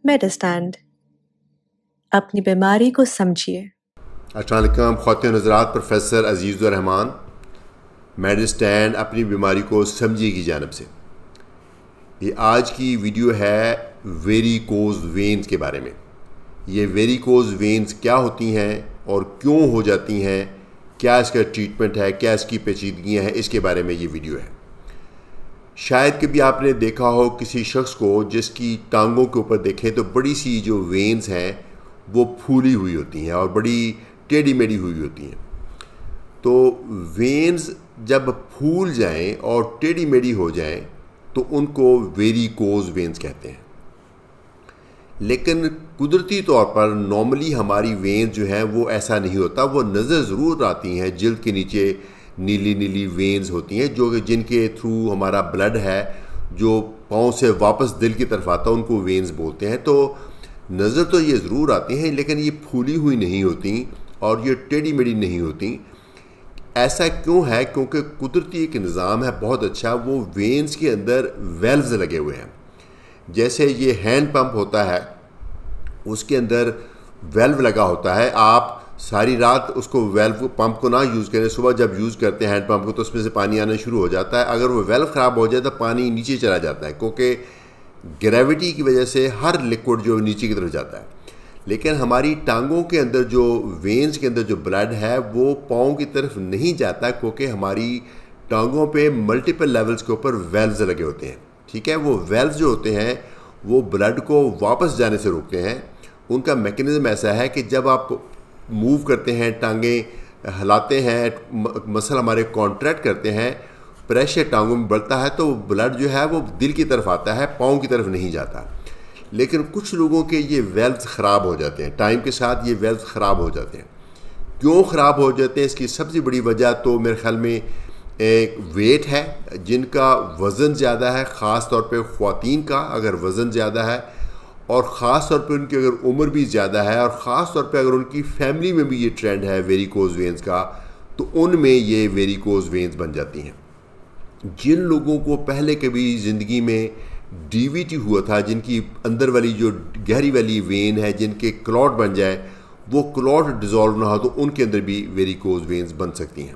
मेडिस्टैंड। अपनी बीमारी को समझिए। अस्सलाम वालेकुम ख़वातीन हज़रात, प्रोफेसर अज़ीज़ुर रहमान मेडिस्टैंड अपनी बीमारी को समझिए की जानिब से ये आज की वीडियो है वेरिकोज़ वेन्स के बारे में। ये वेरिकोज़ वेन्स क्या होती हैं और क्यों हो जाती हैं, क्या इसका ट्रीटमेंट है, क्या इसकी पेचीदगियाँ हैं, इसके बारे में ये वीडियो है। शायद कभी आपने देखा हो किसी शख्स को जिसकी टांगों के ऊपर देखें तो बड़ी सी जो वेन्स हैं वो फूली हुई होती हैं और बड़ी टेढ़ी मेढ़ी हुई होती हैं। तो वेन्स जब फूल जाएं और टेढ़ी मेढ़ी हो जाएं तो उनको वेरिकोज़ वेन्स कहते हैं। लेकिन कुदरती तौर पर नॉर्मली हमारी वेन्स जो हैं वो ऐसा नहीं होता। वो नज़र ज़रूर आती हैं, जिल्द के नीचे नीली नीली वेन्स होती हैं जो जिनके थ्रू हमारा ब्लड है जो पाँव से वापस दिल की तरफ आता है उनको वेन्स बोलते हैं। तो नज़र तो ये ज़रूर आती हैं लेकिन ये फूली हुई नहीं होती और ये टेढ़ी मेढ़ी नहीं होती। ऐसा क्यों है? क्योंकि कुदरती एक निज़ाम है बहुत अच्छा, वो वेन्स के अंदर वेल्व्स लगे हुए हैं। जैसे ये हैंड पंप होता है उसके अंदर वेल्व लगा होता है। आप सारी रात उसको वेल्व पंप को ना यूज़ करें, सुबह जब यूज़ करते हैं हैंड पंप को तो उसमें से पानी आना शुरू हो जाता है। अगर वो वेल्व ख़राब हो जाए तो पानी नीचे चला जाता है क्योंकि ग्रेविटी की वजह से हर लिक्विड जो नीचे की तरफ जाता है। लेकिन हमारी टांगों के अंदर जो वेन्स के अंदर जो ब्लड है वो पाँव की तरफ नहीं जाता क्योंकि हमारी टांगों पे मल्टीपल लेवल्स के ऊपर वेल्व्स लगे होते हैं। ठीक है, वो वेल्व्स जो होते हैं वो ब्लड को वापस जाने से रोकते हैं। उनका मैकेनिज़्म ऐसा है कि जब आप मूव करते हैं, टांगें हिलाते हैं, मसल हमारे कॉन्ट्रैक्ट करते हैं, प्रेशर टांगों में बढ़ता है तो ब्लड जो है वो दिल की तरफ आता है, पाँव की तरफ नहीं जाता। लेकिन कुछ लोगों के ये वेल्व्स ख़राब हो जाते हैं, टाइम के साथ ये वेल्व्स ख़राब हो जाते हैं। क्यों ख़राब हो जाते हैं? इसकी सबसे बड़ी वजह तो मेरे ख्याल में एक वेट है। जिनका वज़न ज़्यादा है, ख़ास तौर पे ख़वातीन का अगर वज़न ज़्यादा है और ख़ास तौर पे उनकी अगर उम्र भी ज़्यादा है और ख़ास तौर पे अगर उनकी फैमिली में भी ये ट्रेंड है वेरिकोज़ वेन्स का, तो उनमें ये वेरिकोज़ वेन्स बन जाती हैं। जिन लोगों को पहले कभी ज़िंदगी में डीवीटी हुआ था, जिनकी अंदर वाली जो गहरी वाली वेन है, जिनके क्लॉट बन जाए, वो क्लॉट डिज़ोल्व ना हो तो उनके अंदर भी वेरिकोज़ वेन्स बन सकती हैं।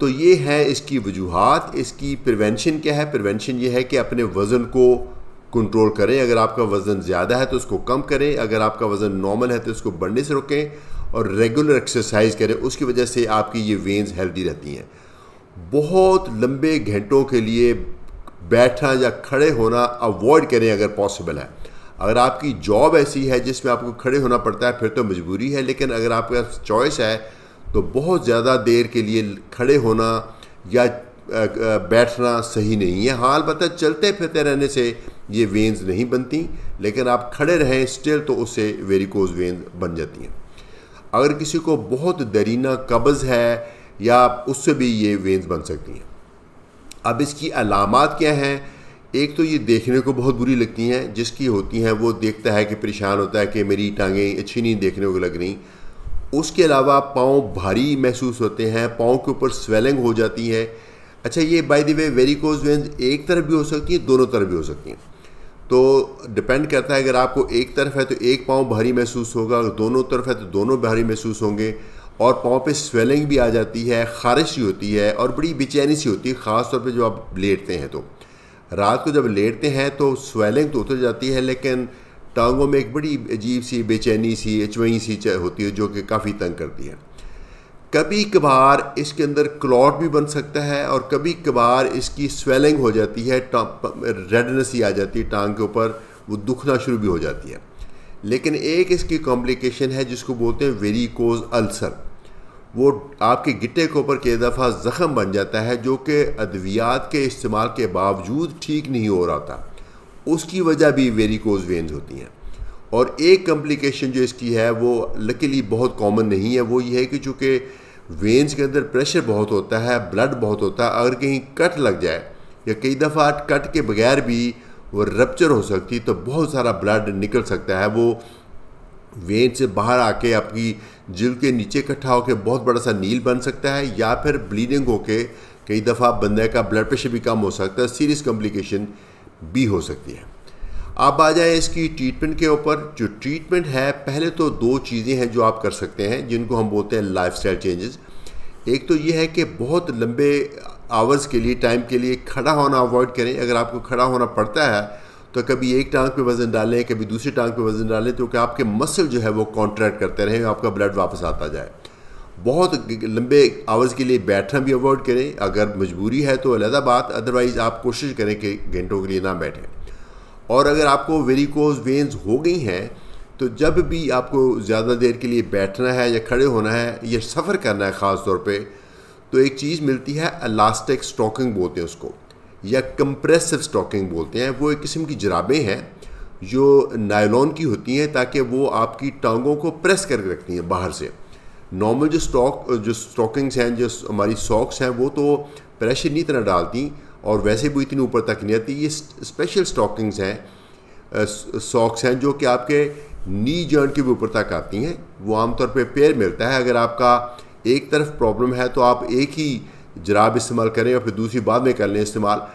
तो ये है इसकी वजूहात। इसकी प्रिवेंशन क्या है? प्रिवेंशन ये है कि अपने वज़न को कंट्रोल करें। अगर आपका वज़न ज़्यादा है तो उसको कम करें, अगर आपका वज़न नॉर्मल है तो उसको बढ़ने से रोकें और रेगुलर एक्सरसाइज करें। उसकी वजह से आपकी ये वेन्स हेल्दी रहती हैं। बहुत लंबे घंटों के लिए बैठना या खड़े होना अवॉइड करें अगर पॉसिबल है। अगर आपकी जॉब ऐसी है जिसमें आपको खड़े होना पड़ता है फिर तो मजबूरी है, लेकिन अगर आपके पास चॉइस है तो बहुत ज़्यादा देर के लिए खड़े होना या बैठना सही नहीं है। हाँ, अलबत्ता चलते फिरते रहने से ये वेन्स नहीं बनती, लेकिन आप खड़े रहें स्टिल तो उससे वेरिकोज़ वेन्स बन जाती हैं। अगर किसी को बहुत दरीना कब्ज़ है या उससे भी ये वेन्स बन सकती हैं। अब इसकी अलामात क्या हैं? एक तो ये देखने को बहुत बुरी लगती हैं। जिसकी होती हैं वो देखता है कि परेशान होता है कि मेरी टांगें अच्छी नहीं देखने को लग रही। उसके अलावा पाँव भारी महसूस होते हैं, पाँव के ऊपर स्वेलिंग हो जाती है। अच्छा, ये बाय द वे वेरिकोज़ वेन्स एक तरफ भी हो सकती हैं, दोनों तरफ भी हो सकती हैं। तो डिपेंड करता है, अगर आपको एक तरफ है तो एक पाँव भारी महसूस होगा, अगर दोनों तरफ है तो दोनों भारी महसूस होंगे और पाँव पे स्वेलिंग भी आ जाती है, ख़ारिश सी होती है और बड़ी बेचैनी सी होती है। ख़ास तौर पे जब आप लेटते हैं तो रात को जब लेटते हैं तो स्वेलिंग तो उतर जाती है लेकिन टांगों में एक बड़ी अजीब सी बेचैनी सी अचवई सी होती है जो कि काफ़ी तंग करती है। कभी कभार इसके अंदर क्लॉट भी बन सकता है और कभी कभार इसकी स्वेलिंग हो जाती है, रेडनेस ही आ जाती है टांग के ऊपर, वो दुखना शुरू भी हो जाती है। लेकिन एक इसकी कॉम्प्लिकेशन है जिसको बोलते हैं वेरिकोज़ अल्सर। वो आपके गिट्टे के ऊपर कई दफ़ा ज़ख़म बन जाता है जो कि अद्वियात के इस्तेमाल के बावजूद ठीक नहीं हो रहा था। उसकी वजह भी वेरिकोज़ वेन्स होती हैं। और एक कॉम्प्लिकेशन जो इसकी है वो लकीली बहुत कॉमन नहीं है। वो ये है कि चूँकि वेन्स के अंदर प्रेशर बहुत होता है, ब्लड बहुत होता है, अगर कहीं कट लग जाए या कई दफ़ा कट के बगैर भी वो रप्चर हो सकती तो बहुत सारा ब्लड निकल सकता है। वो वेन से बाहर आके आपकी जिल्द के नीचे इकट्ठा होकर बहुत बड़ा सा नील बन सकता है या फिर ब्लीडिंग होके कई दफ़ा बंदे का ब्लड प्रेशर भी कम हो सकता है, सीरियस कॉम्प्लिकेशन भी हो सकती है। अब आ जाए इसकी ट्रीटमेंट के ऊपर। जो ट्रीटमेंट है, पहले तो दो चीज़ें हैं जो आप कर सकते हैं जिनको हम बोलते हैं लाइफस्टाइल चेंजेस। एक तो ये है कि बहुत लंबे आवर्स के लिए, टाइम के लिए खड़ा होना अवॉइड करें। अगर आपको खड़ा होना पड़ता है तो कभी एक टांग पे वज़न डालें, कभी दूसरी टांग पे वज़न डालें, तो कि आपके मसल जो है वो कॉन्ट्रैक्ट करते रहें, आपका ब्लड वापस आता जाए। बहुत लंबे आवर्स के लिए बैठना भी अवॉइड करें। अगर मजबूरी है तो अलग बात, अदरवाइज़ आप कोशिश करें कि घंटों के लिए ना बैठें। और अगर आपको वेरिकोज वेन्स हो गई हैं तो जब भी आपको ज़्यादा देर के लिए बैठना है या खड़े होना है या सफ़र करना है ख़ास तौर पे, तो एक चीज़ मिलती है, इलास्टिक स्टॉकिंग बोलते हैं उसको, या कंप्रेसिव स्टॉकिंग बोलते हैं। वो एक किस्म की जुराबें हैं जो नायलॉन की होती हैं ताकि वो आपकी टांगों को प्रेस करके रखती हैं बाहर से। नॉर्मल जो स्टॉकिंग्स हैं, जो हमारी सॉक्स हैं, वो तो प्रेशर नहीं इतना डालती और वैसे भी इतनी ऊपर तक नहीं आती। ये स्पेशल स्टॉकिंग्स हैं, सॉक्स हैं जो कि आपके नी जॉइंट के भी ऊपर तक आती हैं। वो आमतौर पे पेयर मिलता है। अगर आपका एक तरफ प्रॉब्लम है तो आप एक ही जुराब इस्तेमाल करें और फिर दूसरी बाद में कर लें इस्तेमाल।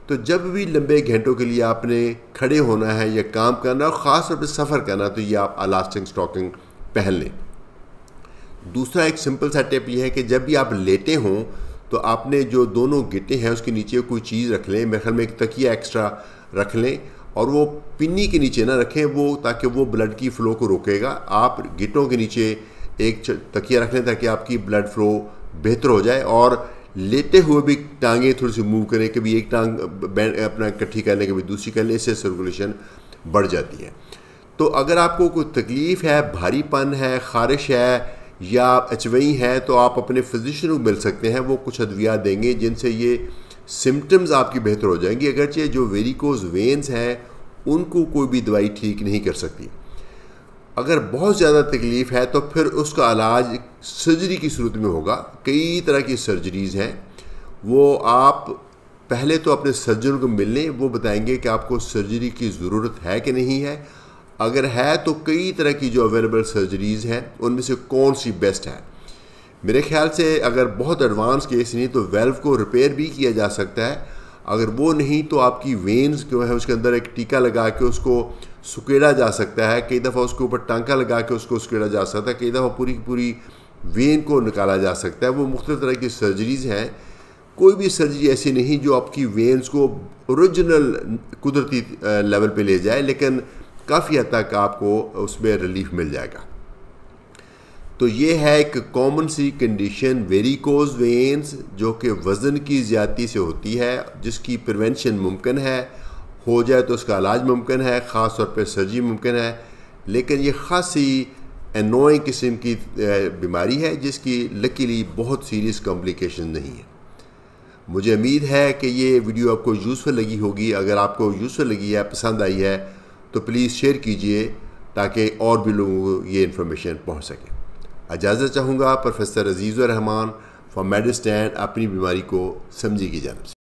तो जब भी लंबे घंटों के लिए आपने खड़े होना है या काम करना और ख़ास तौर पर सफ़र करना, तो ये आप इलास्टिक स्टॉकिंग पहन लें। दूसरा एक सिंपल सा टिप ये है कि जब भी आप लेटे हों तो आपने जो दोनों गिट्टे हैं उसके नीचे कोई चीज़ रख लें। मेरे ख्याल में एक तकिया एक्स्ट्रा रख लें और वो पिन्नी के नीचे ना रखें, वो ताकि वो ब्लड की फ़्लो को रोकेगा। आप गिट्टों के नीचे एक तकिया रख लें ताकि आपकी ब्लड फ़्लो बेहतर हो जाए। और लेटे हुए भी टांगें थोड़ी सी मूव करें, कभी एक टांग अपना इकट्ठी कर लें, कभी दूसरी कर लें, इससे सर्कुलेशन बढ़ जाती है। तो अगर आपको कोई तकलीफ़ है, भारीपन है, ख़ारिश है या अचवई है, तो आप अपने फिजिशियन को मिल सकते हैं। वो कुछ अद्वियात देंगे जिनसे ये सिम्टम्स आपकी बेहतर हो जाएंगी। अगरचे जो वेरिकोज वेन्स हैं उनको कोई भी दवाई ठीक नहीं कर सकती। अगर बहुत ज़्यादा तकलीफ़ है तो फिर उसका इलाज सर्जरी की सूरत में होगा। कई तरह की सर्जरीज़ हैं, वो आप पहले तो अपने सर्जन को मिल लें, वो बताएंगे कि आपको सर्जरी की ज़रूरत है कि नहीं है। अगर है तो कई तरह की जो अवेलेबल सर्जरीज़ हैं उनमें से कौन सी बेस्ट है। मेरे ख्याल से अगर बहुत एडवांस केस नहीं तो वेल्व को रिपेयर भी किया जा सकता है। अगर वो नहीं तो आपकी वेन्स जो है उसके अंदर एक टीका लगा के उसको सुकेड़ा जा सकता है। कई दफ़ा उसके ऊपर टांका लगा के उसको सुकेड़ा जा सकता है। कई दफ़ा पूरी की पूरी वेन को निकाला जा सकता है। वो मुख्तलिफ तरह की सर्जरीज़ हैं। कोई भी सर्जरी ऐसी नहीं जो आपकी वेन्स को ओरिजिनल कुदरती लेवल पे ले जाए, लेकिन काफ़ी हद तक आपको उसमें रिलीफ मिल जाएगा। तो ये है एक कॉमन सी कंडीशन वेरिकोज वेन्स, जो कि वज़न की ज़्यादती से होती है, जिसकी प्रिवेंशन मुमकिन है। हो जाए तो उसका इलाज मुमकिन है, ख़ास तौर पे सर्जरी मुमकिन है। लेकिन ये ख़ासी एनोइंग किस्म की बीमारी है जिसकी लकीली बहुत सीरियस कॉम्प्लिकेशन नहीं है। मुझे उम्मीद है कि ये वीडियो आपको यूज़फुल लगी होगी। अगर आपको यूज़फुल लगी है, पसंद आई है, तो प्लीज़ शेयर कीजिए ताकि और भी लोगों को ये इन्फॉर्मेशन पहुंच सके। इजाज़त चाहूँगा प्रोफेसर अजीज़ुर रहमान फ्रॉम मेडिस्टैंड अपनी बीमारी को समझी की जानिब से।